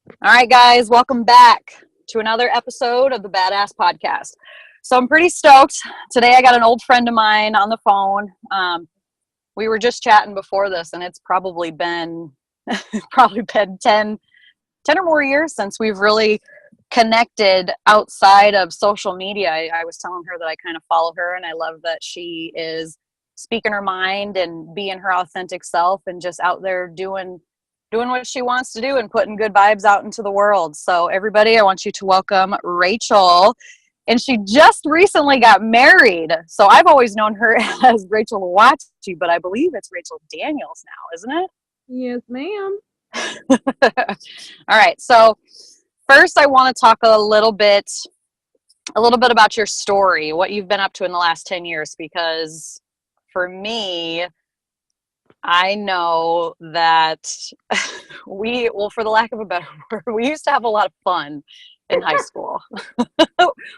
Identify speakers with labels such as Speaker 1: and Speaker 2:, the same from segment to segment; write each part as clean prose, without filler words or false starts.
Speaker 1: All right, guys, welcome back to another episode of the Badass Podcast. So I'm pretty stoked. Today I got an old friend of mine on the phone. We were just chatting before this, and it's probably been probably been 10 or more years since we've really connected outside of social media. I was telling her that I kind of follow her, and I love that she is speaking her mind and being her authentic self and just out there doing what she wants to do and putting good vibes out into the world. So everybody, I want you to welcome Rachael. And she just recently got married. So I've always known her as Rachel Wachi, but I believe it's Rachel Daniels now, isn't
Speaker 2: Yes, ma'am.
Speaker 1: it? All right. So first I want to talk a little bit about your story, what you've been up to in the last 10 years, because for me, I know that for the lack of a better word, we used to have a lot of fun in high school.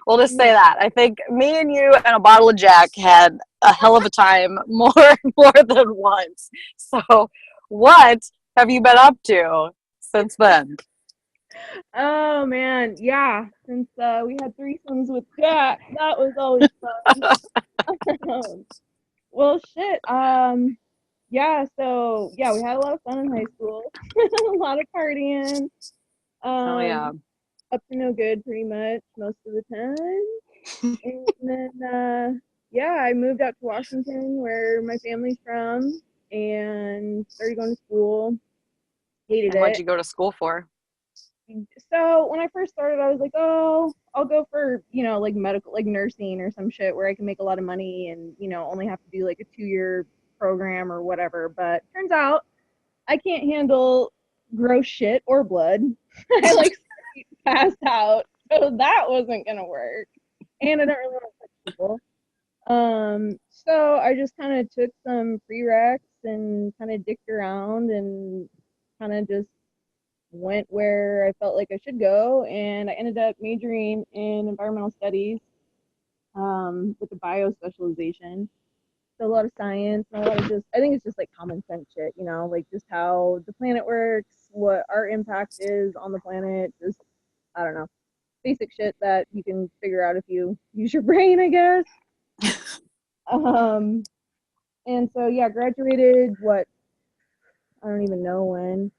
Speaker 1: We'll just say that. I think me and you and a bottle of Jack had a hell of a time more than once. So, what have you been up to since then?
Speaker 2: Oh man, yeah. Since we had threesomes with Jack, that was always fun. Well, shit. Yeah. So yeah, we had a lot of fun in high school. A lot of partying.
Speaker 1: Oh yeah.
Speaker 2: Up to no good, pretty much most of the time. And then yeah, I moved out to Washington, where my family's from, and started going to school. Hated
Speaker 1: And what'd
Speaker 2: it.
Speaker 1: you go to school for?
Speaker 2: So when I first started, I was like, oh, I'll go for, like medical, like nursing or some shit where I can make a lot of money and, only have to do like a 2-year program or whatever. But turns out I can't handle gross shit or blood. I like passed out. So that wasn't going to work. And I don't really want to touch people. So I just kind of took some prereqs and kind of dicked around and kind of just went where I felt like I should go, and I ended up majoring in environmental studies with a bio specialization. So a lot of science and a lot of I think it's just like common sense shit, like just how the planet works, what our impact is on the planet, just, I don't know, basic shit that you can figure out if you use your brain, I guess. Um, and so, yeah, graduated, what, I don't even know when,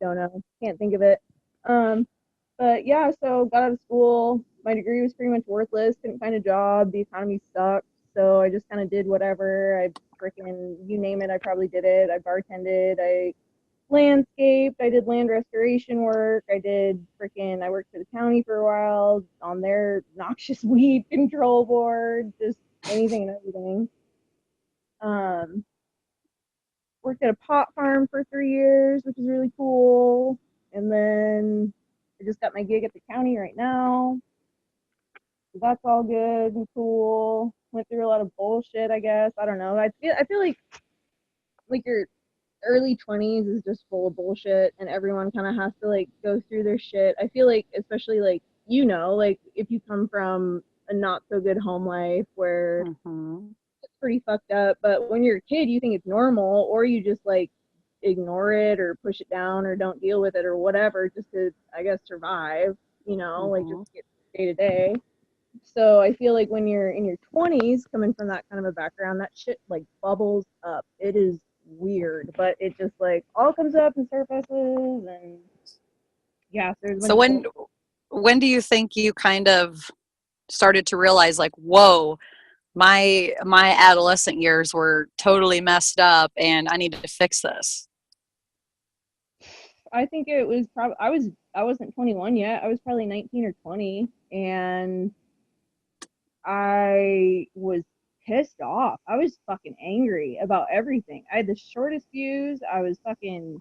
Speaker 2: don't know, can't think of it. Um, But yeah, so got out of school. My degree was pretty much worthless. Couldn't find a job. The economy sucked. So I just kind of did whatever. I freaking, you name it, I probably did it. I bartended. I landscaped. I did land restoration work. I worked for the county for a while on their noxious weed control board, just anything and everything. Um, Worked at a pot farm for 3 years, which is really cool. And then I just got my gig at the county right now. So that's all good and cool. Went through a lot of bullshit, I guess. I don't know. I feel like your early 20s is just full of bullshit, and everyone kind of has to like go through their shit. I feel like, especially like, like if you come from a not so good home life where
Speaker 1: Mm-hmm.
Speaker 2: it's pretty fucked up, but when you're a kid you think it's normal, or you just like ignore it or push it down or don't deal with it or whatever, just to, I guess, survive, like just
Speaker 1: Mm-hmm.
Speaker 2: get day to day. So I feel like when you're in your 20s, coming from that kind of a background, that shit like bubbles up. It is weird, but it just like all comes up and surfaces, and yeah, so there's a bunch
Speaker 1: So
Speaker 2: of bull.
Speaker 1: when do you think you kind of started to realize like, whoa, my adolescent years were totally messed up and I need to fix this?
Speaker 2: I think it was probably I wasn't 21 yet. I was probably 19 or 20, and I was pissed off. I was fucking angry about everything. I had the shortest fuse. I was fucking,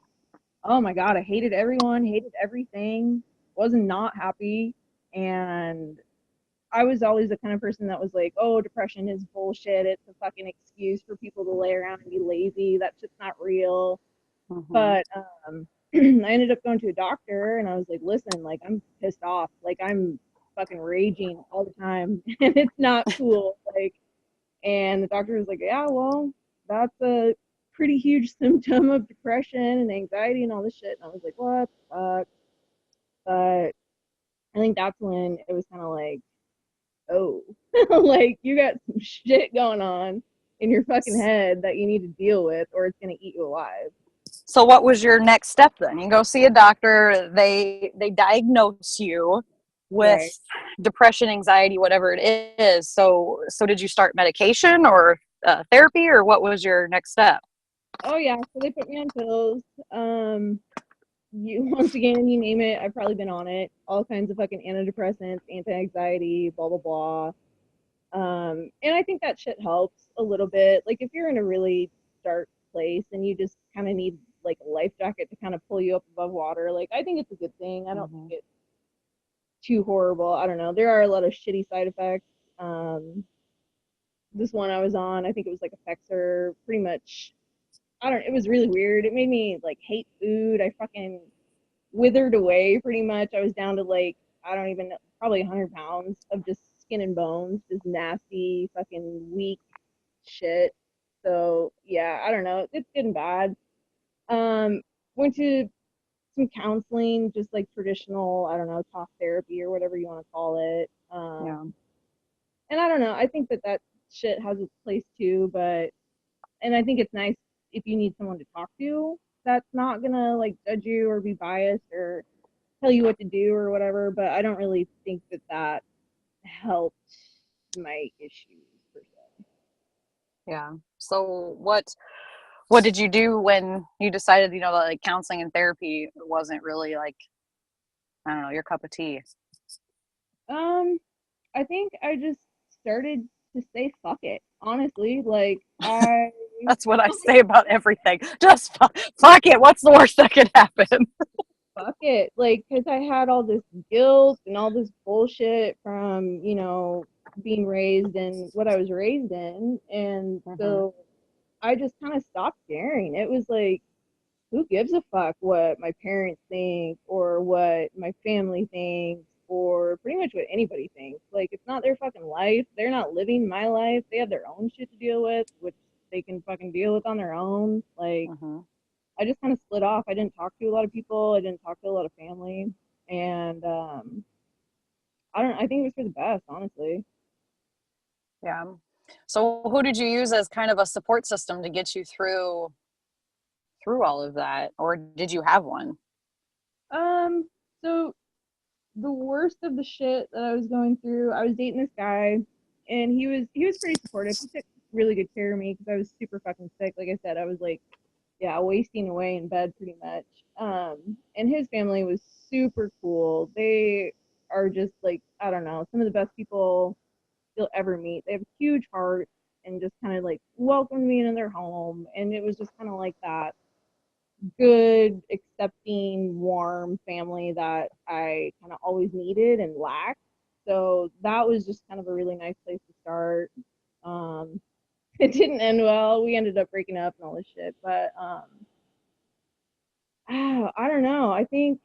Speaker 2: oh my god, I hated everyone, hated everything, was not happy. And I was always the kind of person that was like, oh, depression is bullshit. It's a fucking excuse for people to lay around and be lazy. That shit's not real.
Speaker 1: Mm-hmm.
Speaker 2: But I ended up going to a doctor, and I was like, listen, like, I'm pissed off. Like, I'm fucking raging all the time, and it's not cool. Like, and the doctor was like, yeah, well, that's a pretty huge symptom of depression and anxiety and all this shit. And I was like, what the fuck? But I think that's when it was kind of like, oh, like you got some shit going on in your fucking head that you need to deal with, or it's gonna eat you alive.
Speaker 1: So what was your next step then? You go see a doctor, they diagnose you with
Speaker 2: Right.
Speaker 1: depression, anxiety, whatever it is. So did you start medication or therapy, or what was your next step?
Speaker 2: Oh yeah, so they put me on pills. You once again, you name it, I've probably been on it. All kinds of fucking antidepressants, anti-anxiety, blah blah blah. And I think that shit helps a little bit. Like if you're in a really dark place and you just kind of need like a life jacket to kind of pull you up above water, like I think it's a good thing. I don't think it's too horrible. I don't know. There are a lot of shitty side effects. This one I was on, I think it was like Effexor, pretty much. I don't. It was really weird. It made me like hate food. I fucking withered away pretty much. I was down to like I don't even know, probably 100 pounds of just skin and bones, just nasty fucking weak shit. So yeah, I don't know. It's good and bad. Um, Went to some counseling, just like traditional, I don't know, talk therapy or whatever you want to call it.
Speaker 1: Yeah.
Speaker 2: And I don't know. I think that that shit has its place too, but and I think it's nice if you need someone to talk to that's not gonna like judge you or be biased or tell you what to do or whatever. But I don't really think that that helped my issues per se.
Speaker 1: Yeah. So what did you do when you decided, that like counseling and therapy wasn't really like, I don't know, your cup of tea?
Speaker 2: Um, I think I just started to say fuck it. Honestly, like I
Speaker 1: That's what I say about everything. Just fuck it. What's the worst that could happen?
Speaker 2: fuck it, like because I had all this guilt and all this bullshit from being raised in what I was raised in, and
Speaker 1: Mm-hmm.
Speaker 2: so I just kind of stopped caring. It was like, who gives a fuck what my parents think or what my family thinks or pretty much what anybody thinks. Like, it's not their fucking life. They're not living my life. They have their own shit to deal with, which they can fucking deal with on their own. Like,
Speaker 1: Mm-hmm.
Speaker 2: I just kind of split off. I didn't talk to a lot of people. I didn't talk to a lot of family. And I don't I think it was for the best, honestly.
Speaker 1: Yeah. So who did you use as kind of a support system to get you through all of that, or did you have one?
Speaker 2: Um, so the worst of the shit that I was going through, I was dating this guy, and he was pretty supportive. He took really good care of me because I was super fucking sick. Like I said, I was like, yeah, wasting away in bed pretty much. And his family was super cool. They are just like, I don't know, some of the best people you'll ever meet. They have a huge heart and just kind of like welcomed me into their home, and it was just kind of like that good, accepting, warm family that I kind of always needed and lacked. So that was just kind of a really nice place to start. Um, it didn't end well. We ended up breaking up and all this shit. But I don't know. I think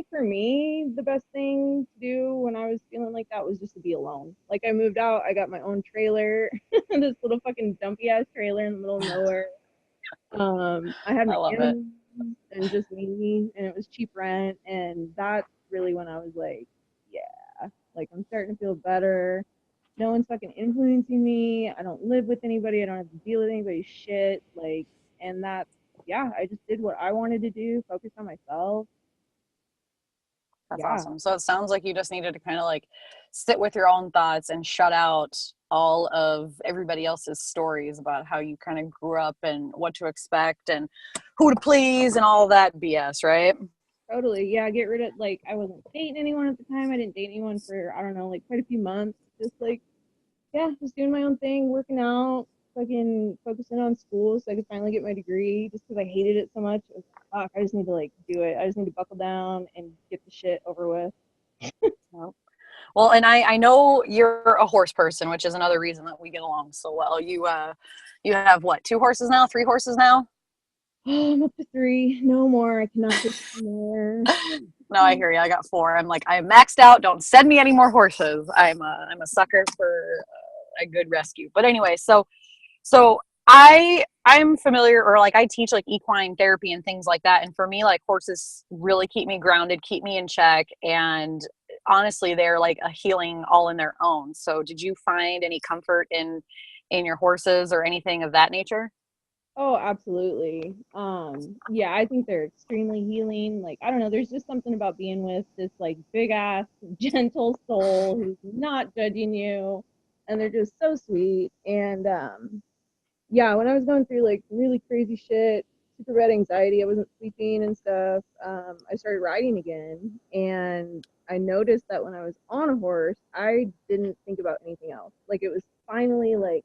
Speaker 2: for me, the best thing to do when I was feeling like that was just to be alone. Like I moved out, I got my own trailer, this little fucking dumpy ass trailer in the middle of nowhere. I had
Speaker 1: I
Speaker 2: my
Speaker 1: love it.
Speaker 2: animals and just me, and it was cheap rent, and that's really when I was like, yeah, like I'm starting to feel better. No one's fucking influencing me. I don't live with anybody. I don't have to deal with anybody's shit. Like, and that's yeah. I just did what I wanted to do, focus on myself.
Speaker 1: That's
Speaker 2: Yeah,
Speaker 1: awesome. So it sounds like you just needed to kind of like sit with your own thoughts and shut out all of everybody else's stories about how you kind of grew up and what to expect and who to please and all that BS, right?
Speaker 2: totally. Yeah, get rid of like I wasn't dating anyone at the time. I didn't date anyone for I don't know, like quite a few months. Just like yeah, just doing my own thing, working out, fucking focusing on school so I could finally get my degree just because I hated it so much. It was, fuck, I just need to like do it. I just need to buckle down and get the shit over with.
Speaker 1: Well, and I know you're a horse person, which is another reason that we get along so well. You have what, 2 horses now, 3 horses now?
Speaker 2: Oh, I'm up to 3. No more. I cannot take more.
Speaker 1: No, I hear you. I got 4. I'm like, I am maxed out. Don't send me any more horses. I'm a sucker for a good rescue. But anyway, so I'm familiar, or like I teach like equine therapy and things like that. And for me, like horses really keep me grounded, keep me in check. And honestly, they're like a healing all in their own. So did you find any comfort in your horses or anything of that nature?
Speaker 2: Oh, absolutely. Yeah, I think they're extremely healing. Like, I don't know, there's just something about being with this like big ass, gentle soul who's not judging you, and they're just so sweet. And yeah, when I was going through like really crazy shit, super bad anxiety, I wasn't sleeping and stuff, I started riding again, and I noticed that when I was on a horse, I didn't think about anything else. Like it was finally like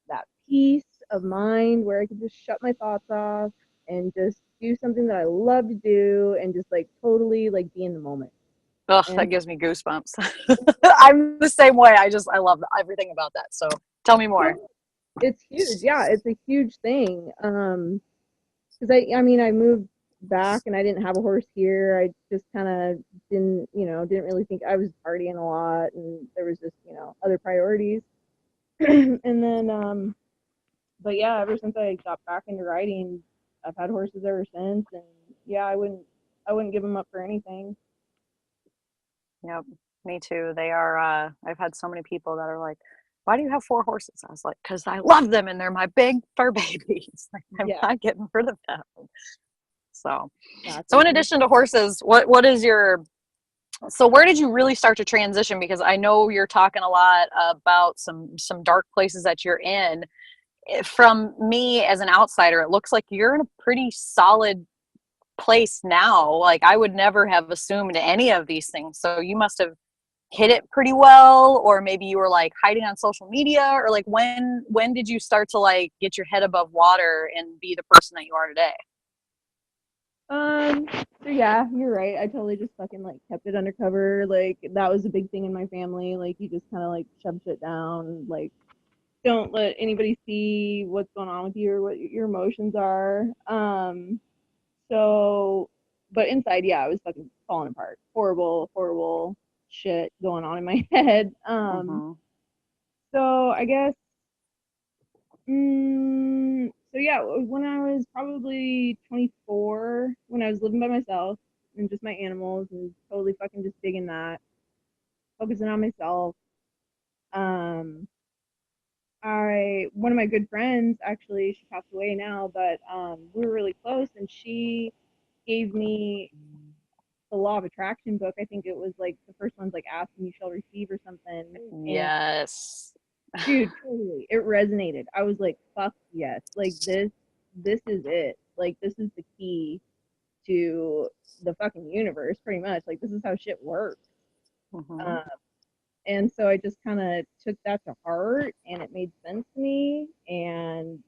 Speaker 2: that peace of mind where I could just shut my thoughts off and just do something that I love to do and just like totally like be in the moment.
Speaker 1: Ugh,
Speaker 2: And
Speaker 1: that gives me goosebumps. I'm the same way. I love everything about that. So tell me more.
Speaker 2: it's huge. Yeah, it's a huge thing. Because I mean, I moved back and I didn't have a horse here. I just kind of didn't really think. I was partying a lot and there was just, other priorities. And then, but yeah, ever since I got back into riding, I've had horses ever since. And yeah, I wouldn't give them up for anything.
Speaker 1: Yep, me too. They are, I've had so many people that are like, why do you have four horses? I was like, because I love them and they're my big fur babies. Like, I'm
Speaker 2: Yeah,
Speaker 1: not getting rid of them. So, so
Speaker 2: exactly.
Speaker 1: in addition to horses, what is your, so where did you really start to transition? Because I know you're talking a lot about some dark places that you're in. From me as an outsider, it looks like you're in a pretty solid place now. Like I would never have assumed any of these things. So you must have hit it pretty well, or maybe you were like hiding on social media, or like when did you start to like get your head above water and be the person that you are today?
Speaker 2: Um, so yeah, you're right. I totally just fucking like kept it undercover. Like that was a big thing in my family. Like you just kind of like shove shit down. Like don't let anybody see what's going on with you or what your emotions are. So, but inside, yeah, I was fucking falling apart. Horrible, horrible shit going on in my head.
Speaker 1: Mm-hmm.
Speaker 2: So I guess, so yeah, when I was probably 24, when I was living by myself and just my animals and totally fucking just digging that, focusing on myself. Um, I one of my good friends actually, she passed away now, but we were really close, and she gave me the Law of Attraction book. I think it was like the first one's like Ask and You Shall Receive or something. And
Speaker 1: Yes.
Speaker 2: dude, totally, it resonated. I was like, fuck yes, like this is it. Like this is the key to the fucking universe, pretty much. Like this is how shit works.
Speaker 1: Mm-hmm.
Speaker 2: Um, and so I just kind of took that to heart, and it made sense to me. And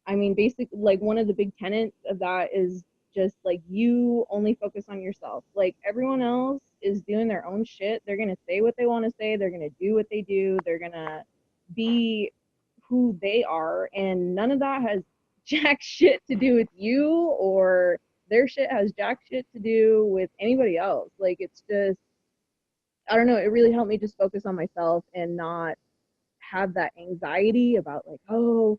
Speaker 2: I mean, basically, like one of the big tenets of that is just like you only focus on yourself. Like everyone else is doing their own shit. They're gonna say what they want to say. They're gonna do what they do. They're gonna be who they are, and none of that has jack shit to do with you, or their shit has jack shit to do with anybody else. Like it's just, I don't know. It really helped me just focus on myself and not have that anxiety about like, oh,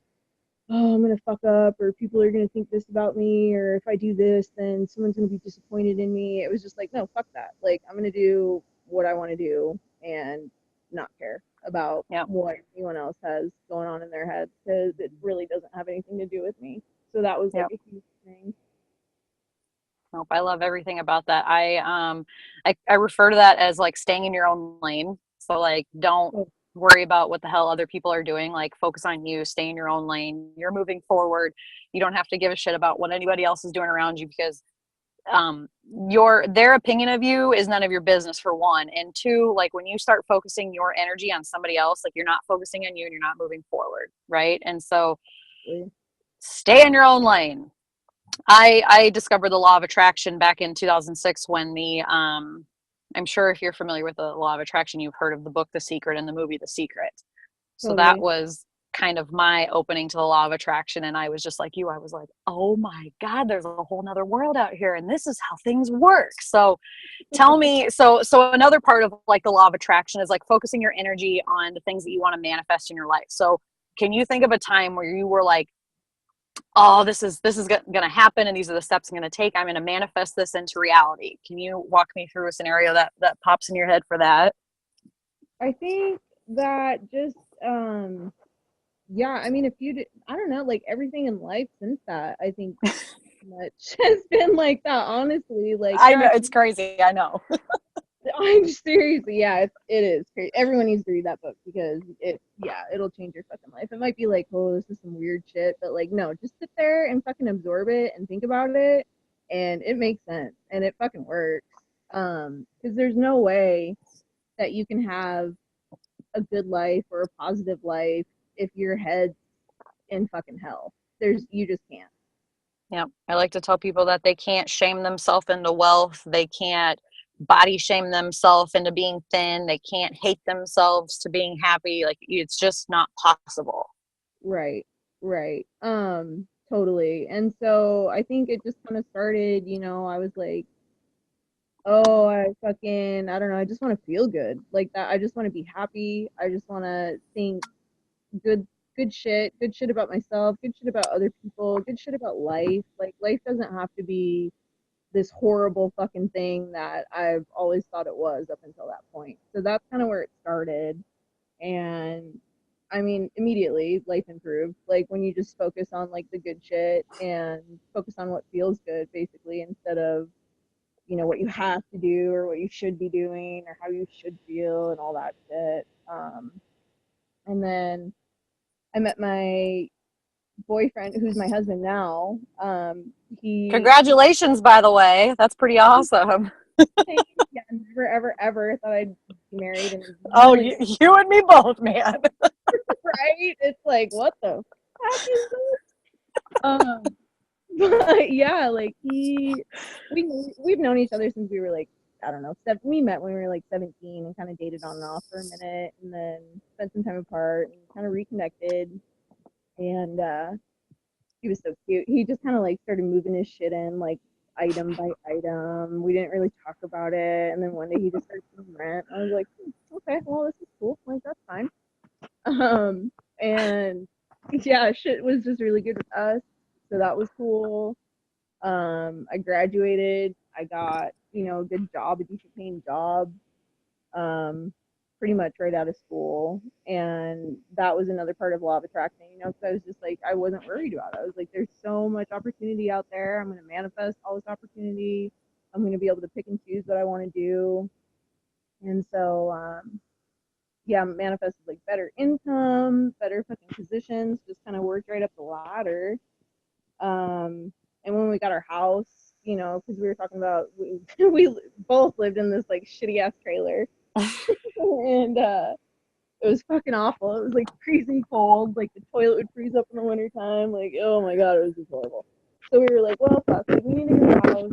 Speaker 2: I'm gonna fuck up, or people are gonna think this about me, or if I do this, then someone's gonna be disappointed in me. It was just like, no, fuck that. Like, I'm gonna do what I want to do and not care about
Speaker 1: Yep.
Speaker 2: what anyone else has going on in their heads because it really doesn't have anything to do with me. So that was like
Speaker 1: Yep.
Speaker 2: a huge thing.
Speaker 1: Nope, I love everything about that. I refer to that as like staying in your own lane. So like don't
Speaker 2: So,
Speaker 1: worry about what the hell other people are doing. Like focus on you, stay in your own lane. You're moving forward. You don't have to give a shit about what anybody else is doing around you, because their opinion of you is none of your business, for one. And two, like when you start focusing your energy on somebody else, like you're not focusing on you and you're not moving forward, right? And so stay in your own lane. I discovered the law of attraction back in 2006 when I'm sure if you're familiar with the law of attraction, you've heard of the book The Secret and the movie The Secret. So that
Speaker 2: totally.
Speaker 1: was kind of my opening to the law of attraction. And I was just like you, I was like, oh my God, there's a whole nother world out here and this is how things work. So tell me, so another part of like the law of attraction is like focusing your energy on the things that you want to manifest in your life. So can you think of a time where you were like, oh, this is gonna happen, and these are the steps I'm gonna take. I'm gonna manifest this into reality. Can you walk me through a scenario that pops in your head for that?
Speaker 2: I think that just yeah, I mean, if you I don't know, like everything in life since that, I think much has been like that, honestly. Like,
Speaker 1: I
Speaker 2: yeah,
Speaker 1: know it's crazy. I know.
Speaker 2: I'm seriously, yeah, it is crazy. Everyone needs to read that book because yeah, it'll change your fucking life. It might be like, oh, this is some weird shit, but like, no, just sit there and fucking absorb it and think about it, and it makes sense and it fucking works. Because there's no way that you can have a good life or a positive life if your head's in fucking hell. You just can't.
Speaker 1: Yeah, I like to tell people that they can't shame themselves into wealth. They can't body shame themselves into being thin. They can't hate themselves to being happy. Like, it's just not possible.
Speaker 2: Right, right. Totally. And so I think it just kind of started, I was like, oh, I don't know, I just want to feel good like that. I just want to be happy. I just want to think good, good shit about myself, good shit about other people, good shit about life. Like, life doesn't have to be this horrible fucking thing that I've always thought it was up until that point. So that's kind of where it started. And I mean, immediately life improved. Like, when you just focus on like the good shit and focus on what feels good, basically, instead of what you have to do or what you should be doing or how you should feel and all that shit. And then I met my boyfriend, who's my husband now. He
Speaker 1: Congratulations, by the way. That's pretty awesome.
Speaker 2: yeah, never ever ever thought I'd be married and
Speaker 1: Oh,
Speaker 2: really
Speaker 1: you and me both, man.
Speaker 2: right. It's like, what the fuck is this? But yeah, like we've known each other since we were like, I don't know, we met when we were like 17 and kind of dated on and off for a minute, and then spent some time apart and kind of reconnected. And he was so cute. He just kind of like started moving his shit in like item by item. We didn't really talk about it, and then one day he just started paying rent. I was like, okay, well, this is cool. Like, that's fine. And yeah, shit was just really good with us. So that was cool. I graduated. I got, a good job, a decent paying job, um, pretty much right out of school. And that was another part of law of attraction, because I was just like, I wasn't worried about it. I was like, there's so much opportunity out there. I'm going to manifest all this opportunity. I'm going to be able to pick and choose what I want to do. And so, yeah, manifested like better income, better fucking positions, just kind of worked right up the ladder. And when we got our house, because we were talking about we both lived in this like shitty ass trailer, and it was fucking awful. It was like freezing cold. Like, the toilet would freeze up in the wintertime. Like, oh my god, it was just horrible. So we were like, well, fuck, like, we need to get a house.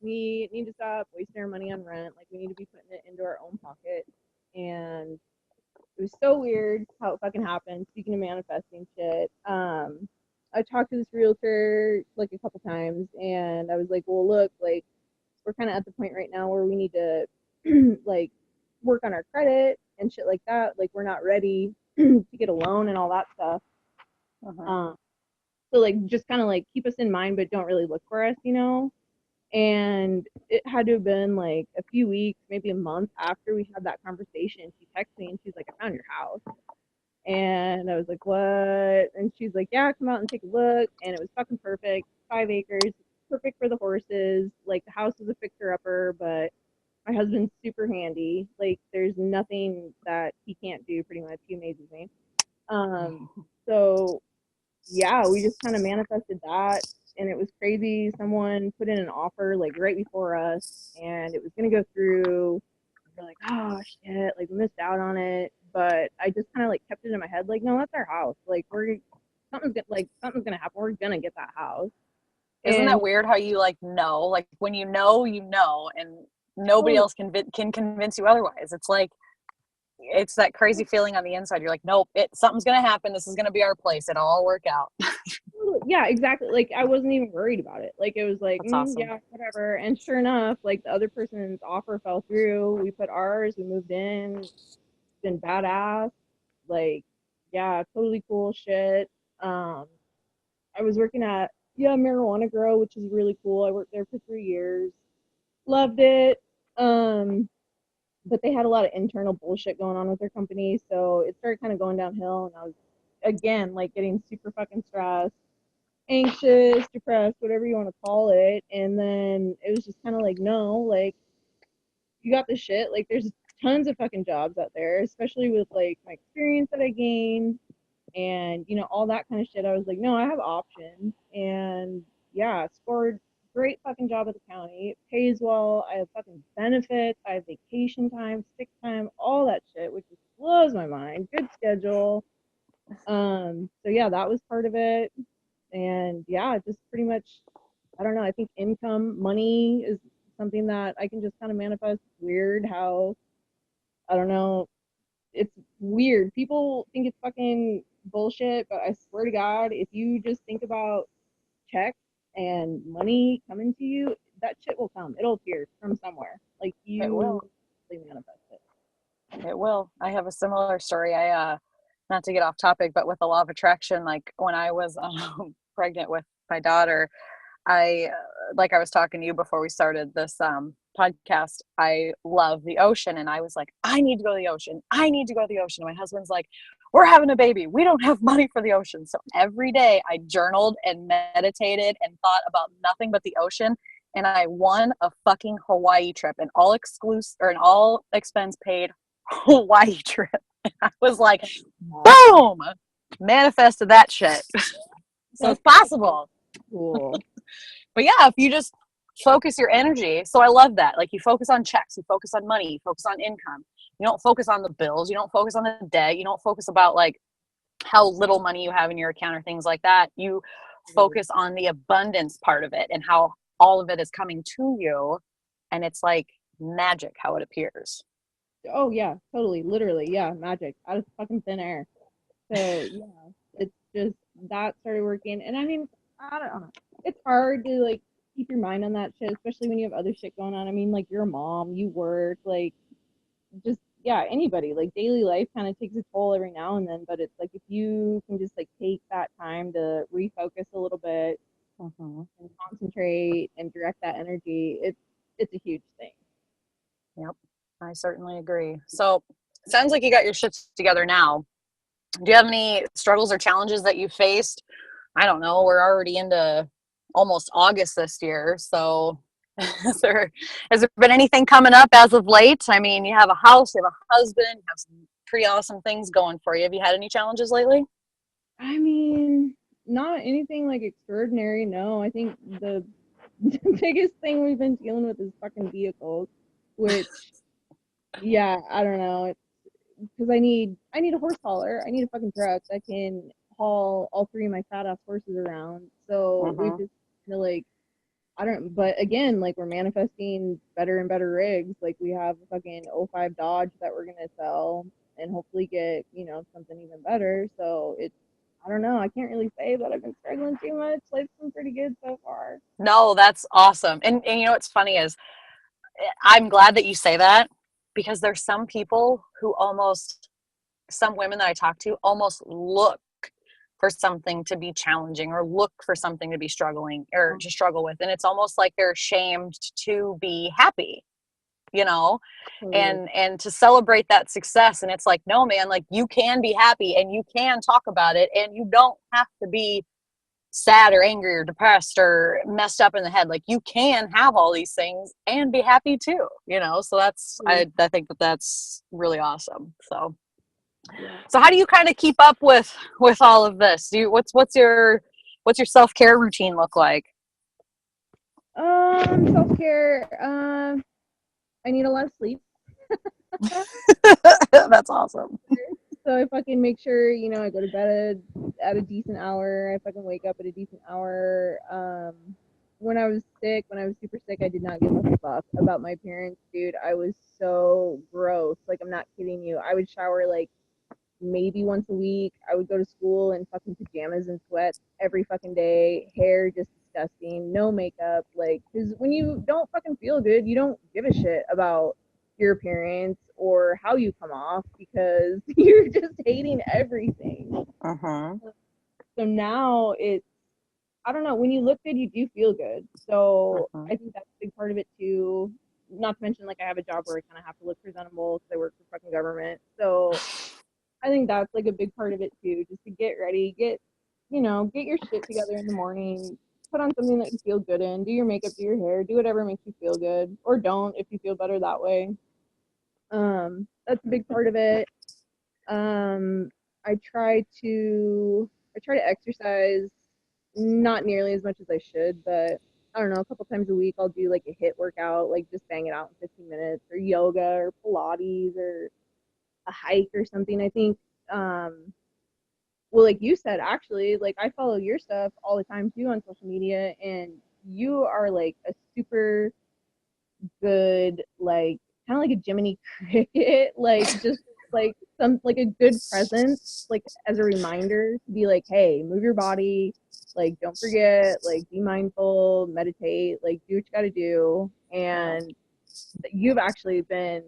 Speaker 2: We need to stop wasting our money on rent. Like, we need to be putting it into our own pocket. And it was so weird how it fucking happened. Speaking of manifesting shit, I talked to this realtor like a couple times, and I was like, well, look, like, we're kind of at the point right now where we need to like work on our credit and shit like that. Like, we're not ready to get a loan and all that stuff.
Speaker 1: Uh-huh.
Speaker 2: So like, just kind of like keep us in mind, but don't really look for us. And it had to have been like a few weeks, maybe a month after we had that conversation. She texted me and she's like, I found your house. And I was like, what? And she's like, yeah, come out and take a look. And it was fucking perfect. 5 acres, perfect for the horses. Like, the house is a fixer upper, but my husband's super handy. Like, there's nothing that he can't do, pretty much. He amazes me. Um, so yeah, we just kind of manifested that, and it was crazy. Someone put in an offer like right before us, and it was gonna go through. We're like, oh shit, like, we missed out on it. But I just kind of like kept it in my head, like, no, that's our house. Like, something's gonna happen. We're gonna get that house.
Speaker 1: Isn't
Speaker 2: And
Speaker 1: that weird how you like know, like when you know, and nobody
Speaker 2: totally,
Speaker 1: else can convince you otherwise. It's like, it's that crazy feeling on the inside. You're like, nope, something's gonna happen. This is gonna be our place. It'll all work out.
Speaker 2: yeah, exactly. Like, I wasn't even worried about it. Like, it was like,
Speaker 1: That's awesome.
Speaker 2: yeah, whatever. And sure enough, like, the other person's offer fell through. We put ours. We moved in. Been badass. Like, yeah, totally cool shit. I was working at marijuana grow, which is really cool. I worked there for 3 years. Loved it. Um, but they had a lot of internal bullshit going on with their company, so it started kind of going downhill, and I was again like getting super fucking stressed, anxious, depressed, whatever you want to call it. And then it was just kind of like, no, like you got the shit. Like there's tons of fucking jobs out there, especially with like my experience that I gained and all that kind of shit. I was like, no, I have options. And yeah, scored great fucking job at the county. It pays well. I have fucking benefits. I have vacation time, sick time, all that shit, which just blows my mind. Good schedule. So yeah, that was part of it. And yeah, just pretty much, I don't know, I think income, money is something that I can just kind of manifest. Weird how, I don't know, it's weird. People think it's fucking bullshit, but I swear to God, if you just think about checks and money coming to you, that shit will come. It'll appear from somewhere. Like
Speaker 1: It will.
Speaker 2: you really manifest it.
Speaker 1: It will. I have a similar story. Not to get off topic, but with the law of attraction, like when I was pregnant with my daughter, like I was talking to you before we started this podcast, I love the ocean. And I was like, I need to go to the ocean. I need to go to the ocean. And my husband's like, we're having a baby. We don't have money for the ocean. So every day I journaled and meditated and thought about nothing but the ocean. And I won a fucking Hawaii trip, an all exclusive or an all expense paid Hawaii trip. I was like, boom, manifested that shit. So it's possible.
Speaker 2: Cool.
Speaker 1: But yeah, if you just focus your energy. So I love that. Like you focus on checks, you focus on money, you focus on income. You don't focus on the bills, you don't focus on the debt, you don't focus about like how little money you have in your account or things like that. You focus on the abundance part of it and how all of it is coming to you. And it's like magic how it appears.
Speaker 2: Oh yeah, totally, literally, yeah, magic out of fucking thin air. So yeah, it's just that started working, and I mean, I don't know, it's hard to like keep your mind on that shit, especially when you have other shit going on. I mean, like you're a mom, you work, like just yeah, anybody like daily life kind of takes a toll every now and then. But it's like if you can just like take that time to refocus a little bit and concentrate and direct that energy, it's a huge thing.
Speaker 1: Yep, I certainly agree. So sounds like you got your shit together now. Do you have any struggles or challenges that you faced? I don't know. We're already into almost August this year. So has there been anything coming up as of late? I mean, you have a house, you have a husband, you have some pretty awesome things going for you. Have you had any challenges lately?
Speaker 2: I mean, not anything like extraordinary. No, I think the biggest thing we've been dealing with is fucking vehicles, which yeah, I don't know. It's because I need a horse hauler. I need a fucking truck that can haul all three of my fat ass horses around. So we've
Speaker 1: Mm-hmm.
Speaker 2: just kind of like I don't. But again, like we're manifesting better and better rigs. Like we have a fucking '05 Dodge that we're gonna sell and hopefully get something even better. So it's I don't know. I can't really say that I've been struggling too much. Life's been pretty good so far.
Speaker 1: No, that's awesome. And you know what's funny is I'm glad that you say that because there's some people who almost, some women that I talk to almost look for something to be challenging or look for something to be struggling or to struggle with. And it's almost like they're ashamed to be happy, you know,
Speaker 2: Totally.
Speaker 1: and to celebrate that success. And it's like, no, man, like you can be happy and you can talk about it and you don't have to be sad or angry or depressed or messed up in the head. Like you can have all these things and be happy too, you know? So that's, I think that that's really awesome.
Speaker 2: Yeah.
Speaker 1: So how do you kind of keep up with all of this? Do you, what's your self-care routine look like?
Speaker 2: Self care. I need a lot of sleep.
Speaker 1: That's awesome.
Speaker 2: So I fucking make sure, I go to bed at a decent hour. I fucking wake up at a decent hour. When I was sick, when I was super sick, I did not give a fuck about my appearance, dude. I was so gross. Like, I'm not kidding you. I would shower like maybe once a week. I would go to school in fucking pajamas and sweats every fucking day. Hair just disgusting. No makeup. Like, because when you don't fucking feel good, you don't give a shit about your appearance or how you come off because you're just hating everything.
Speaker 1: Uh-huh.
Speaker 2: So now it's, I don't know, when you look good, you do feel good. So
Speaker 1: Uh-huh.
Speaker 2: I think that's a big part of it too. Not to mention, like, I have a job where I kind of have to look presentable because I work for fucking government. So I think that's like a big part of it too, just to get ready, get your shit together in the morning, put on something that you feel good in, do your makeup, do your hair, do whatever makes you feel good, or don't if you feel better that way. That's a big part of it. Um, I try to exercise, not nearly as much as I should, but I don't know, a couple times a week I'll do like a HIIT workout, like just bang it out in 15 minutes, or yoga or Pilates or a hike or something. I think well, like you said, actually, like I follow your stuff all the time too on social media, and you are like a super good, like kind of like a Jiminy Cricket, like just like some like a good presence, like as a reminder to be like, hey, move your body, like don't forget, like be mindful, meditate, like do what you got to do, and you've actually been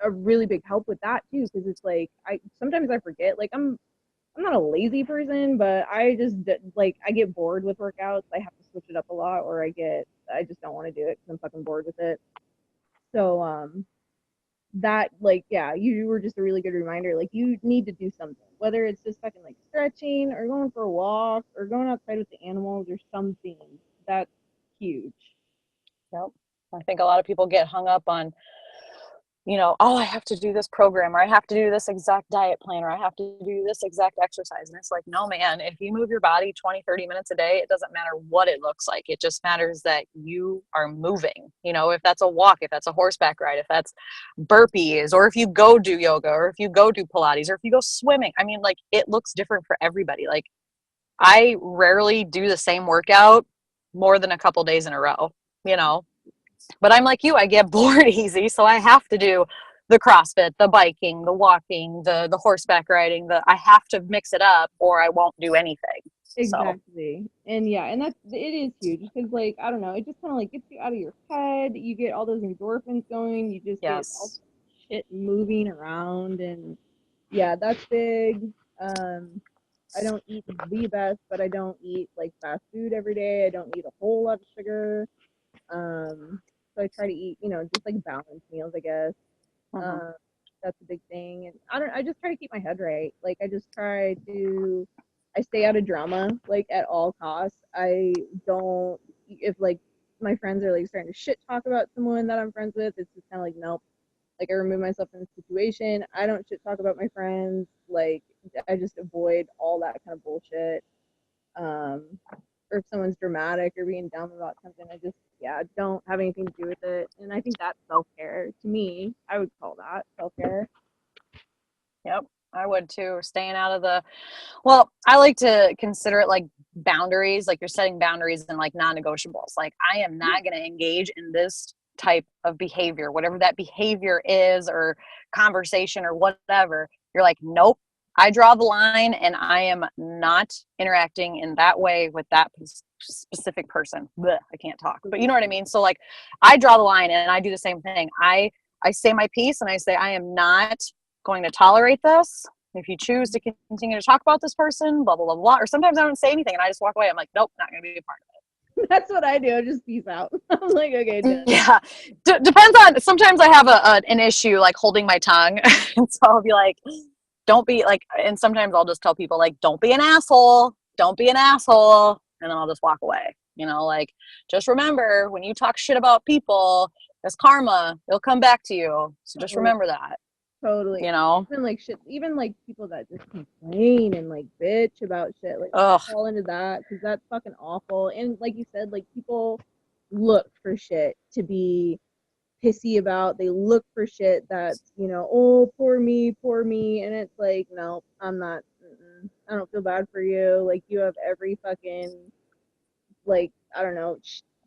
Speaker 2: a really big help with that too, because it's like I sometimes I forget, like I'm not a lazy person, but I just like I get bored with workouts. I have to switch it up a lot, or I just don't want to do it because I'm fucking bored with it. So that like yeah, you were just a really good reminder. Like you need to do something, whether it's just fucking like stretching or going for a walk or going outside with the animals or something. That's huge.
Speaker 1: Yep. I think a lot of people get hung up on, oh, I have to do this program, or I have to do this exact diet plan, or I have to do this exact exercise. And it's like, no, man, if you move your body 20, 30 minutes a day, it doesn't matter what it looks like. It just matters that you are moving. If that's a walk, if that's a horseback ride, if that's burpees, or if you go do yoga, or if you go do Pilates, or if you go swimming. I mean, like, it looks different for everybody. Like, I rarely do the same workout more than a couple days in a row, you know? But I'm like you, I get bored easy, so I have to do the CrossFit, the biking, the walking, the horseback riding. I have to mix it up, or I won't do anything. So
Speaker 2: Exactly. And yeah, and it is huge because like I don't know, it just kind of like gets you out of your head. You get all those endorphins going. You just get all
Speaker 1: yes,
Speaker 2: shit moving around, and yeah, that's big. I don't eat the best, but I don't eat like fast food every day. I don't eat a whole lot of sugar. So I try to eat, just like balanced meals, I guess.
Speaker 1: hmm
Speaker 2: Um, that's a big thing. And I just try to keep my head right. Like I stay out of drama, like at all costs. I don't, if like my friends are like starting to shit talk about someone that I'm friends with, it's just kind of like, nope. Like I remove myself from the situation. I don't shit talk about my friends. Like I just avoid all that kind of bullshit. Um, or if someone's dramatic or being dumb about something, I just don't have anything to do with it. And I think that's self care. To me, I would call that self care.
Speaker 1: yep, I would too. Staying out of well, I like to consider it like boundaries, like you're setting boundaries and like non-negotiables. Like, I am not going to engage in this type of behavior, whatever that behavior is, or conversation or whatever. You're like, nope, I draw the line, and I am not interacting in that way with that specific person. Blech, I can't talk, but you know what I mean? So like, I draw the line, and I do the same thing. I say my piece, and I say, I am not going to tolerate this. If you choose to continue to talk about this person, blah, blah, blah, blah. Or sometimes I don't say anything and I just walk away. I'm like, nope, not going to be a part of
Speaker 2: That's what I do. I just peace out. I'm like, okay,
Speaker 1: it.
Speaker 2: done.
Speaker 1: Yeah. Depends on, sometimes I have an issue like holding my tongue. And so I'll be like, don't be like, and sometimes I'll just tell people like, don't be an asshole. Don't be an asshole. And then I'll just walk away. Like, just remember, when you talk shit about people, it's karma. It'll come back to you. So just
Speaker 2: Totally.
Speaker 1: remember that,
Speaker 2: Totally.
Speaker 1: you know?
Speaker 2: Even like shit, even like people that just complain and like bitch about shit, like
Speaker 1: Ugh.
Speaker 2: fall into that because that's fucking awful. And like you said, like people look for shit to be pissy about. They look for shit that's, oh, poor me. And it's like, no, I'm not, I don't feel bad for you. Like, you have every fucking, like, I don't know,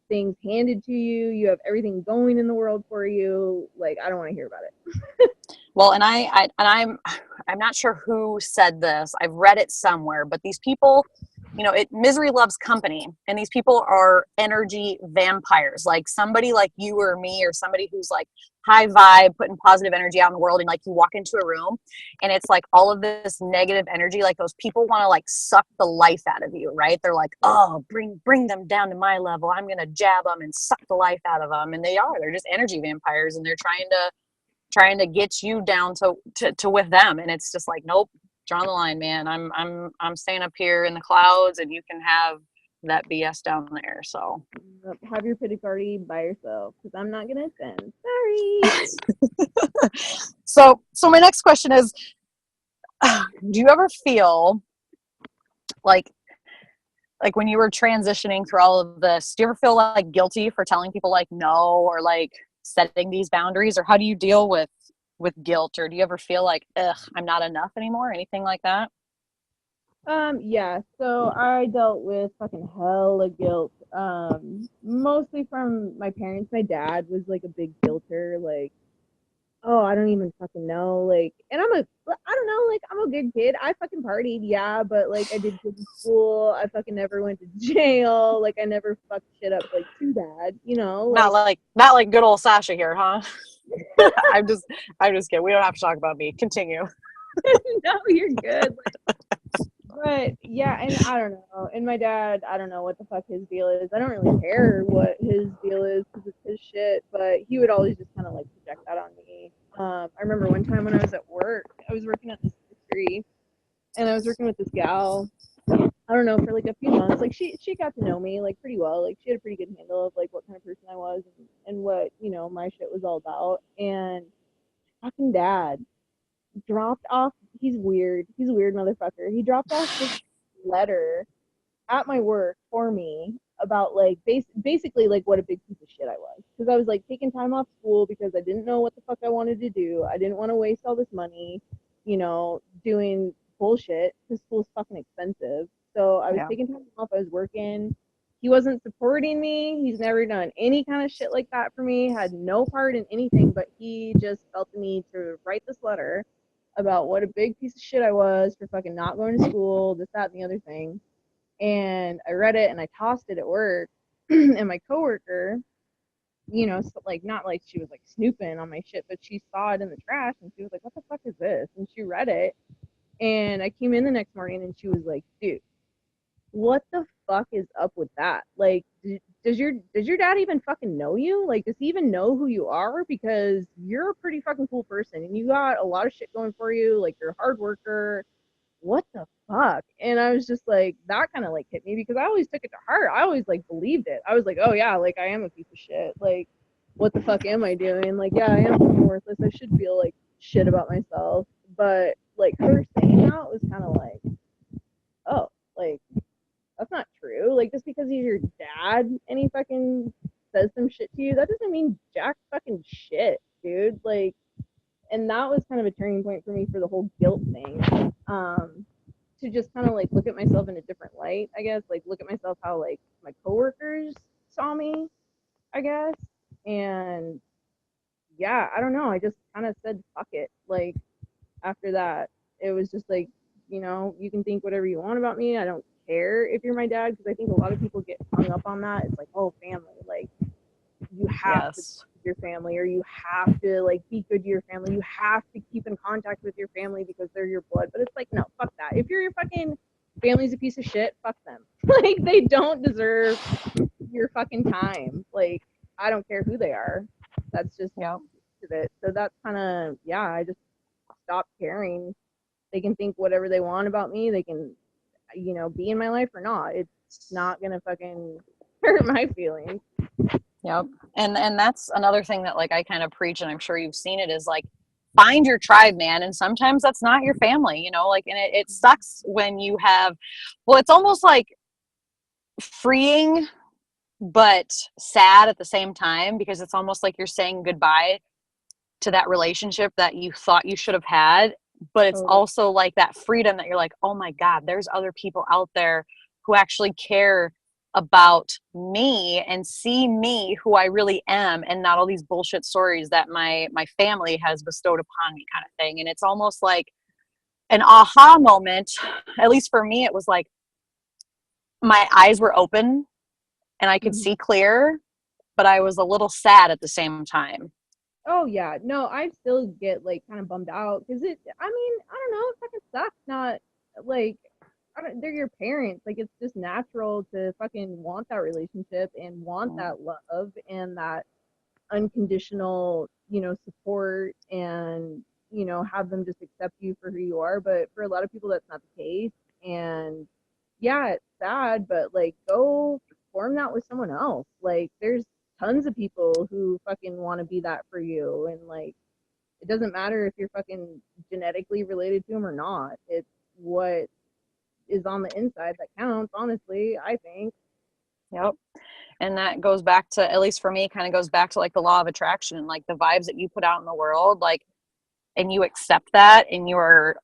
Speaker 2: things handed to you. You have everything going in the world for you. Like, I don't want to hear about it.
Speaker 1: Well, and I'm not sure who said this. I've read it somewhere, but these people misery loves company, and these people are energy vampires. Like somebody like you or me, or somebody who's like high vibe, putting positive energy out in the world, and like you walk into a room and it's like all of this negative energy, like those people want to like suck the life out of you, right? They're like, oh, bring them down to my level, I'm gonna jab them and suck the life out of them. And they're just energy vampires, and they're trying to get you down to with them. And it's just like, nope, draw the line, man. I'm staying up here in the clouds, and you can have that BS down there. So
Speaker 2: Have your pity party by yourself, because I'm not gonna attend. Sorry.
Speaker 1: so my next question is, do you ever feel like when you were transitioning through all of this, do you ever feel like guilty for telling people like no, or like setting these boundaries, or how do you deal with guilt? Or do you ever feel like, ugh, I'm not enough anymore, anything like that?
Speaker 2: Yeah, so I dealt with fucking hella guilt. Mostly from my parents. My dad was like a big guilter, like, oh, I don't even fucking know. Like, and I don't know, like, I'm a good kid. I fucking partied, yeah, but like, I did good in school. I fucking never went to jail. Like, I never fucked shit up, like, too bad,
Speaker 1: Not
Speaker 2: like.
Speaker 1: not like good old Sasha here, huh? I'm just kidding. We don't have to talk about me. Continue.
Speaker 2: No, you're good. But yeah, and I don't know. And my dad, I don't know what the fuck his deal is. I don't really care what his deal is because it's his shit. But he would always just kind of like project that on me. I remember one time when I was at work, I was working at this industry, and I was working with this gal. I don't know, for like a few months. Like she got to know me like pretty well. Like she had a pretty good handle of like what kind of person I was, and what my shit was all about. And fucking dad dropped off. He's weird. He's a weird motherfucker. He dropped off this letter at my work for me about like basically like what a big piece of shit I was, because I was like taking time off school because I didn't know what the fuck I wanted to do. I didn't want to waste all this money, doing bullshit, because school's fucking expensive. So I was
Speaker 1: Yeah.
Speaker 2: taking time off. I was working. He wasn't supporting me. He's never done any kind of shit like that for me. Had no part in anything, but he just felt the need to write this letter about what a big piece of shit I was for fucking not going to school, this, that, and the other thing. And I read it and I tossed it at work. And my coworker, so, like, not like she was like snooping on my shit, but she saw it in the trash and she was like, what the fuck is this? And she read it. And I came in the next morning and she was like, dude, what the fuck is up with that? Like, does your dad even fucking know you? Like, does he even know who you are? Because you're a pretty fucking cool person and you got a lot of shit going for you. Like, you're a hard worker. What the fuck? And I was just like, that kind of like hit me, because I always took it to heart. I always like believed it. I was like, oh yeah, like I am a piece of shit. Like, what the fuck am I doing? Like, yeah, I am fucking worthless. I should feel like shit about myself. But like her saying that was kind of like, oh, like, that's not true. Like, just because he's your dad and he fucking says some shit to you, that doesn't mean jack fucking shit, dude. Like, and that was kind of a turning point for me for the whole guilt thing. To just kind of like look at myself in a different light, I guess. Like, look at myself how like my coworkers saw me, I guess. And yeah, I don't know. I just kind of said fuck it. Like, after that, it was just like, you can think whatever you want about me. I don't care if you're my dad, because I think a lot of people get hung up on that. It's like, oh, family, like, you have to
Speaker 1: Yes.
Speaker 2: your family, or you have to like be good to your family. You have to keep in contact with your family because they're your blood. But it's like, no, fuck that. If your fucking family's a piece of shit, fuck them. Like, they don't deserve your fucking time. Like, I don't care who they are. That's just
Speaker 1: Yep.
Speaker 2: it. So that's kind of, yeah, I just stopped caring. They can think whatever they want about me. They can, be in my life or not. It's not gonna fucking hurt my feelings.
Speaker 1: Yep. And that's another thing that like I kind of preach, and I'm sure you've seen it, is like, find your tribe, man. And sometimes that's not your family, like, and it sucks when you have, well, it's almost like freeing but sad at the same time, because it's almost like you're saying goodbye to that relationship that you thought you should have had. But it's
Speaker 2: Totally.
Speaker 1: also like that freedom that you're like, oh my God, there's other people out there who actually care about me and see me who I really am, and not all these bullshit stories that my family has bestowed upon me, kind of thing. And it's almost like an aha moment. At least for me, it was like, my eyes were open and I could
Speaker 2: Mhm.
Speaker 1: see clear, but I was a little sad at the same time.
Speaker 2: Oh yeah, no, I still get like kind of bummed out because I mean, I don't know, it fucking sucks. Not like, I don't, they're your parents. Like, it's just natural to fucking want that relationship and want
Speaker 1: Mm.
Speaker 2: that love and that unconditional, support and, have them just accept you for who you are. But for a lot of people, that's not the case. And yeah, it's sad, but like, go form that with someone else. Like, there's tons of people who fucking want to be that for you. And like, it doesn't matter if you're fucking genetically related to them or not. It's what is on the inside that counts, honestly, I think.
Speaker 1: Yep. And that goes back to, at least for me, kind of goes back to like the law of attraction and like the vibes that you put out in the world, like, and you accept that and you're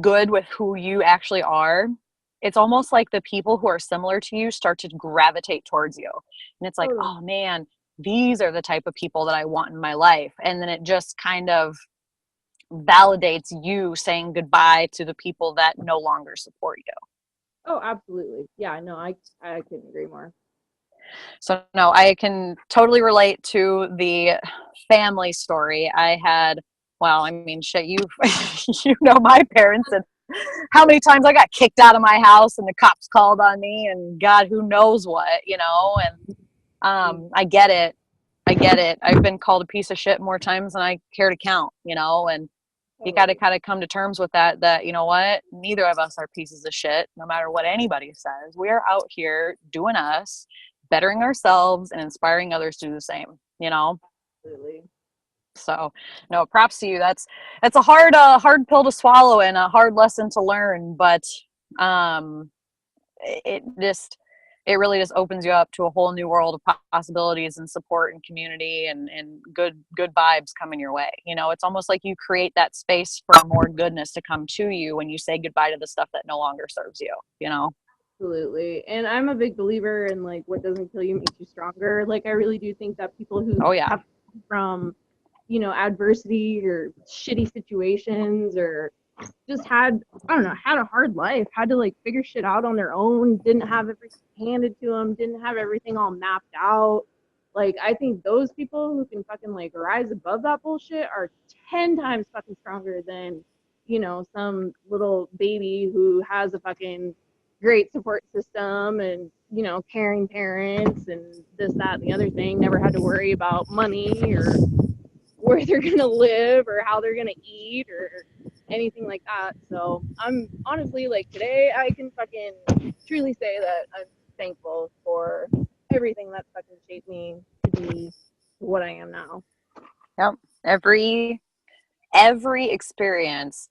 Speaker 1: good with who you actually are. It's almost like the people who are similar to you start to gravitate towards you. And it's like,
Speaker 2: Totally.
Speaker 1: oh man, these are the type of people that I want in my life. And then it just kind of validates you saying goodbye to the people that no longer support you.
Speaker 2: Oh, absolutely. Yeah, no, I couldn't agree more.
Speaker 1: So no, I can totally relate to the family story. I had, well, I mean, shit, you you know my parents and how many times I got kicked out of my house and the cops called on me and God, who knows what, and I get it. I get it. I've been called a piece of shit more times than I care to count, and you got to
Speaker 2: Totally.
Speaker 1: kind of come to terms with that, you know what? Neither of us are pieces of shit, no matter what anybody says. We are out here doing us, bettering ourselves, and inspiring others to do the same.
Speaker 2: Absolutely.
Speaker 1: So, no, props to you. That's a hard pill to swallow and a hard lesson to learn, but um, it really just opens you up to a whole new world of possibilities and support and community and good vibes coming your way. It's almost like you create that space for more goodness to come to you when you say goodbye to the stuff that no longer serves you.
Speaker 2: Absolutely. And I'm a big believer in like what doesn't kill you makes you stronger. Like, I really do think that people who
Speaker 1: Oh yeah.
Speaker 2: have come from, adversity or shitty situations or just had, I don't know, had a hard life, had to like figure shit out on their own, didn't have everything handed to them, didn't have everything all mapped out. Like, I think those people who can fucking like rise above that bullshit are 10 times fucking stronger than, some little baby who has a fucking great support system and, caring parents and this, that, and the other thing, never had to worry about money or where they're gonna live or how they're gonna eat or anything like that. So I'm honestly like, today I can fucking truly say that I'm thankful for everything that fucking shaped me to be what I am now.
Speaker 1: Yep. Every experience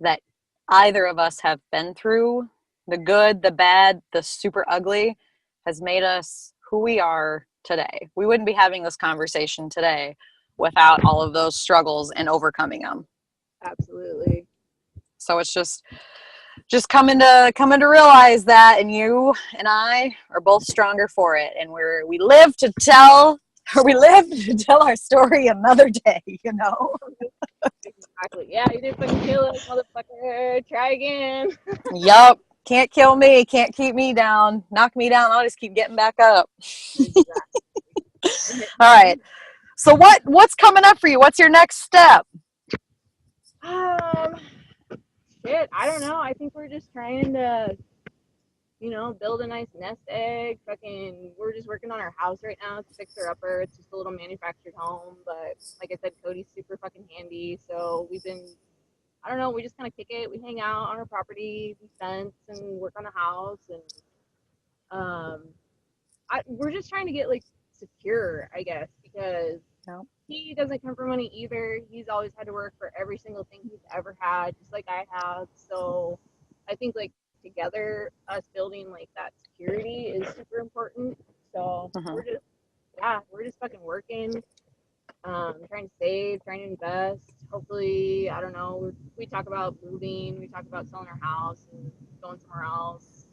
Speaker 1: that either of us have been through, the good, the bad, the super ugly, has made us who we are today. We wouldn't be having this conversation today without all of those struggles and overcoming them.
Speaker 2: Absolutely.
Speaker 1: So it's just coming to realize that, and you and I are both stronger for it, and we live to tell or we live to tell our story another day.
Speaker 2: Exactly. Yeah, you didn't fucking kill us, motherfucker. Try again.
Speaker 1: Yup. Can't kill me. Can't keep me down. Knock me down. I'll just keep getting back up.
Speaker 2: Exactly.
Speaker 1: All right. So what's coming up for you? What's your next step?
Speaker 2: Um, shit. I don't know. I think we're just trying to build a nice nest egg. Fucking, we're just working on our house right now. It's fixer upper. It's just a little manufactured home, but like I said, Cody's super fucking handy. So we've been, I don't know, we just kind of kick it. We hang out on our property, we fence and work on the house, and um, we're just trying to get like secure, I guess, because
Speaker 1: No.
Speaker 2: he doesn't come from money either. He's always had to work for every single thing he's ever had, just like I have. So I think like together, us building like that security is super important. So
Speaker 1: Mhm.
Speaker 2: we're just fucking working, trying to save, trying to invest. Hopefully, I don't know. We talk about moving. We talk about selling our house and going somewhere else.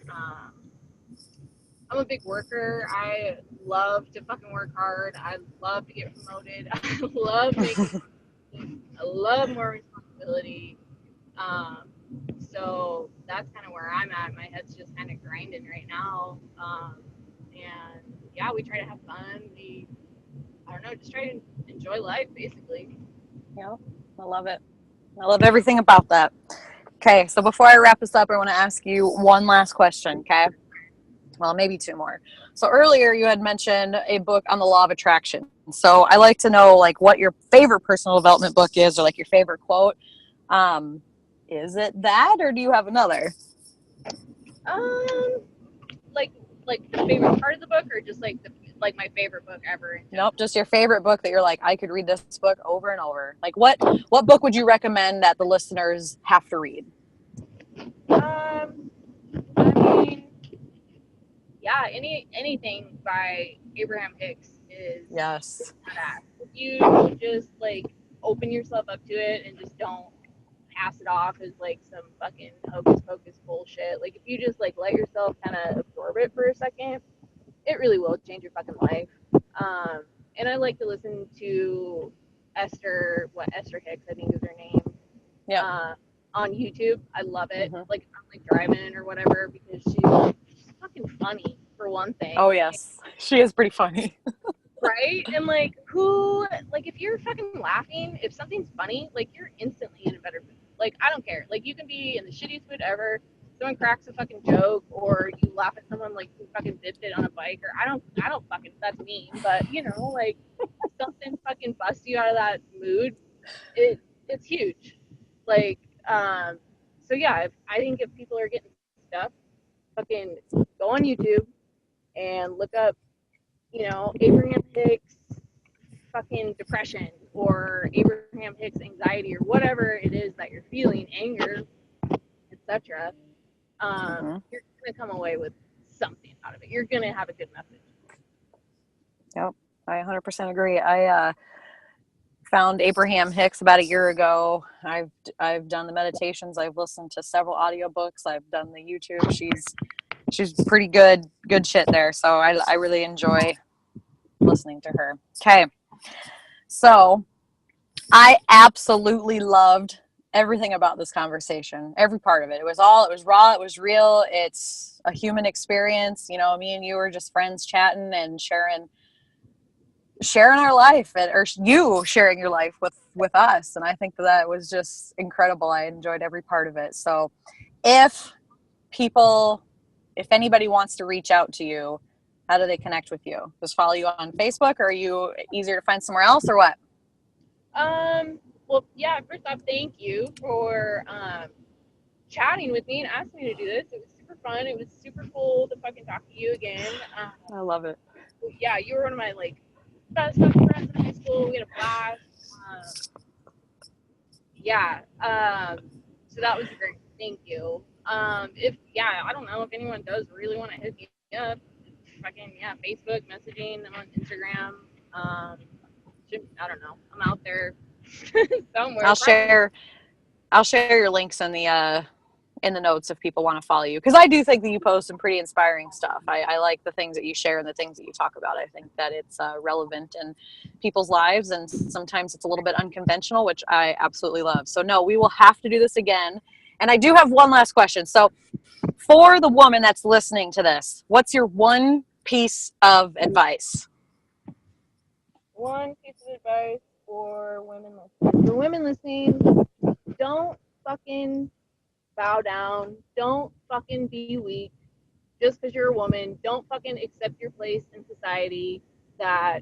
Speaker 2: I'm a big worker. I love to fucking work hard. I love to get promoted. I love making money. I love more responsibility. Um, So that's kind of where I'm at. My head's just kind of grinding right now. And yeah, we try to have fun. I don't know, just try to enjoy life, basically.
Speaker 1: Yeah, I love it. I love everything about that. Okay, so before I wrap this up, I want to ask you one last question, okay? Well, maybe two more. So earlier you had mentioned a book on the law of attraction. So I like to know like what your favorite personal development book is, or like your favorite quote. Um, is it that, or do you have another?
Speaker 2: Um, like like the favorite part of the book, or just like my favorite book ever in
Speaker 1: Nope,
Speaker 2: general?
Speaker 1: just your favorite book that you're like, I could read this book over and over. Like what book would you recommend that the listeners have to read?
Speaker 2: I mean, yeah, anything by Abraham Hicks is
Speaker 1: Yes.
Speaker 2: badass. If you just like open yourself up to it and just don't pass it off as like some fucking hocus pocus bullshit. Like if you just like let yourself kind of absorb it for a second, it really will change your fucking life. And I like to listen to Esther Hicks, I think is her name,
Speaker 1: Yep.
Speaker 2: uh, on YouTube. I love it.
Speaker 1: Mm-hmm.
Speaker 2: Like if I'm like driving or whatever, because she's fucking funny for one
Speaker 1: Oh,
Speaker 2: thing.
Speaker 1: yes. She is pretty funny.
Speaker 2: Right? And like who like if you're fucking laughing, if something's funny, like you're instantly in a better mood. Like I don't care. Like you can be in the shittiest mood ever. Someone cracks a fucking joke or you laugh at someone like who fucking dipped it on a bike or I don't fucking that's mean, but you know, like something fucking busts you out of that mood, it's huge. Like, so yeah, I think if people are getting stuck, fucking go on YouTube and look up, Abraham Hicks fucking depression or Abraham Hicks anxiety or whatever it is that you're feeling, anger, etc.
Speaker 1: Mm-hmm.
Speaker 2: You're gonna come away with something out of it. You're gonna have a good message.
Speaker 1: Yep. I 100% agree. I found Abraham Hicks about a year ago. I've done the meditations. I've listened to several audiobooks. I've done the YouTube. She's pretty good shit there. So I really enjoy listening to her. Okay. So I absolutely loved everything about this conversation, every part of it. It was raw, it was real. It's a human experience. You know, me and you were just friends chatting and sharing our life, or you sharing your life with us. And I think that was just incredible. I enjoyed every part of it. So if people, if anybody wants to reach out to you, how do they connect with you? Just follow you on Facebook, or are you easier to find somewhere else, or what?
Speaker 2: Well, yeah. First off, thank you for chatting with me and asking me to do this. It was super fun. It was super cool to fucking talk to you again.
Speaker 1: I love it.
Speaker 2: Yeah, you were one of my like best fucking friends in high school. We had a blast. Yeah. So that was great. Thank you. If I don't know if anyone does really want to hit me up. Fucking yeah, Facebook messaging. I'm on Instagram. Um, I don't know. I'm out there somewhere.
Speaker 1: I'll
Speaker 2: Probably.
Speaker 1: share I'll share your links in the notes if people want to follow you, because I do think that you post some pretty inspiring stuff. I like the things that you share and the things that you talk about. I think that it's relevant in people's lives, and sometimes it's a little bit unconventional, which I absolutely love. So no, we will have to do this again. And I do have one last question. So for the woman that's listening to this, what's your one piece of advice?
Speaker 2: One piece of advice for women listening. For women listening, don't fucking bow down. Don't fucking be weak just because you're a woman. Don't fucking accept your place in society that,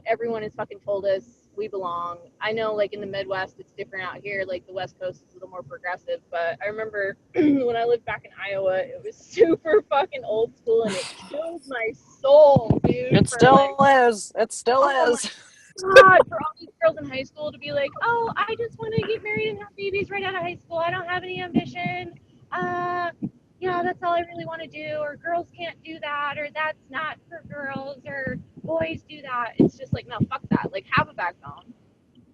Speaker 2: everyone has fucking told us we belong. I know, like, in the Midwest, it's different out here. Like, the West Coast is a little more progressive. But I remember when I lived back in Iowa, it was super fucking old school and it killed my soul, dude,
Speaker 1: It
Speaker 2: for like,
Speaker 1: still is. It still
Speaker 2: oh my
Speaker 1: is.
Speaker 2: God, for all these girls in high school to be like, oh, I just want to get married and have babies right out of high school. I don't have any ambition. Uh, yeah, that's all I really want to do. Or girls can't do that. Or that's not for girls. Or boys do that. It's just like, no, fuck that. Like, have a backbone.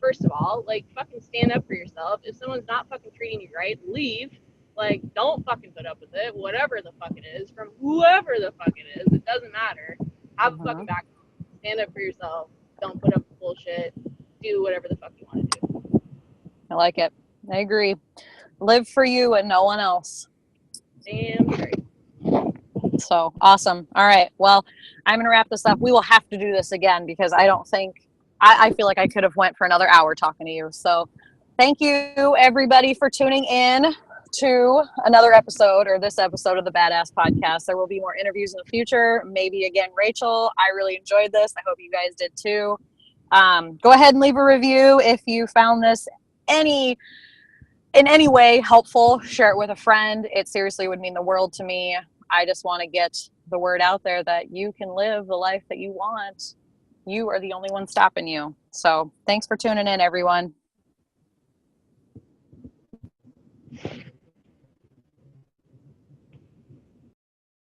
Speaker 2: First of all, like, fucking stand up for yourself. If someone's not fucking treating you right, leave. Like, don't fucking put up with it. Whatever the fuck it is, from whoever the fuck it is, it doesn't matter. Have a
Speaker 1: Mm-hmm.
Speaker 2: fucking backbone. Stand up for yourself. Don't put up with bullshit. Do whatever the fuck you want to do.
Speaker 1: I like it. I agree. Live for you and no one else.
Speaker 2: Damn straight.
Speaker 1: So awesome. All right. Well, I'm going to wrap this up. We will have to do this again because I don't think, I feel like I could have went for another hour talking to you. So thank you everybody for tuning in to another episode, or this episode of the Badass Podcast. There will be more interviews in the future. Maybe again, Rachel. I really enjoyed this. I hope you guys did too. Go ahead and leave a review if you found this in any way helpful. Share it with a friend. It seriously would mean the world to me. I just want to get the word out there that you can live the life that you want. You are the only one stopping you. So thanks for tuning in, everyone.